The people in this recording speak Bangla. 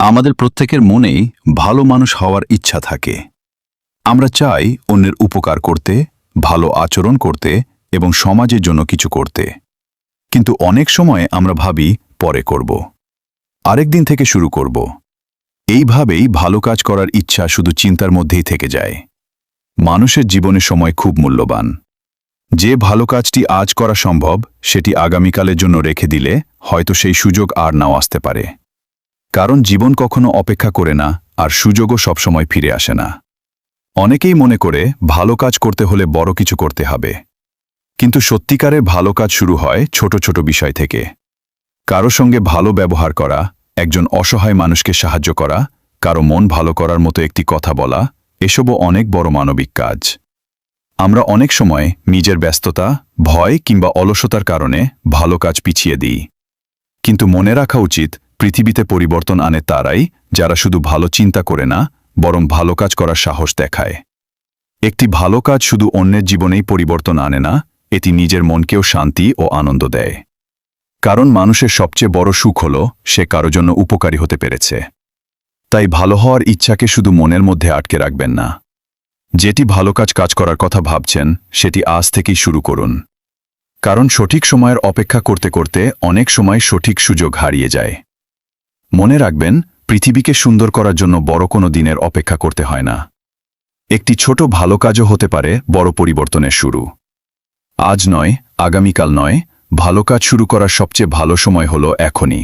আমাদের প্রত্যেকের মনেই ভালো মানুষ হওয়ার ইচ্ছা থাকে। আমরা চাই অন্যের উপকার করতে, ভালো আচরণ করতে এবং সমাজের জন্য কিছু করতে। কিন্তু অনেক সময় আমরা ভাবি পরে করব, আরেকদিন থেকে শুরু করব। এইভাবেই ভালো কাজ করার ইচ্ছা শুধু চিন্তার মধ্যেই থেকে যায়। মানুষের জীবনে সময় খুব মূল্যবান। যে ভালো কাজটি আজ করা সম্ভব সেটি আগামীকালের জন্য রেখে দিলে হয়তো সেই সুযোগ আর নাও আসতে পারে। কারণ জীবন কখনো অপেক্ষা করে না, আর সুযোগও সবসময় ফিরে আসে না। অনেকেই মনে করে ভালো কাজ করতে হলে বড় কিছু করতে হবে, কিন্তু সত্যিকারের ভালো কাজ শুরু হয় ছোট ছোট বিষয় থেকে। কারো সঙ্গে ভালো ব্যবহার করা, একজন অসহায় মানুষকে সাহায্য করা, কারো মন ভালো করার মতো একটি কথা বলা, এসবও অনেক বড় মানবিক কাজ। আমরা অনেক সময় নিজের ব্যস্ততা, ভয় কিংবা অলসতার কারণে ভালো কাজ পিছিয়ে দিই। কিন্তু মনে রাখা উচিত, পৃথিবীতে পরিবর্তন আনে তারাই যারা শুধু ভালো চিন্তা করে না, বরং ভালো কাজ করার সাহস দেখায়। একটি ভালো কাজ শুধু অন্যের জীবনেই পরিবর্তন আনে না, এটি নিজের মনকেও শান্তি ও আনন্দ দেয়। কারণ মানুষের সবচেয়ে বড় সুখ হল সে কারো জন্য উপকারী হতে পেরেছে। তাই ভালো হওয়ার ইচ্ছাকে শুধু মনের মধ্যে আটকে রাখবেন না। যেটি ভালো কাজ করার কথা ভাবছেন সেটি আজ থেকেই শুরু করুন। কারণ সঠিক সময়ের অপেক্ষা করতে করতে অনেক সময় সঠিক সুযোগ হারিয়ে যায়। মনে রাখবেন, পৃথিবীকে সুন্দর করার জন্য বড় কোনো দিনের অপেক্ষা করতে হয় না। একটি ছোট ভালো কাজও হতে পারে বড় পরিবর্তনের শুরু। আজ নয়, আগামীকাল নয়, ভালো কাজ শুরু করার সবচেয়ে ভালো সময় হলো এখনই।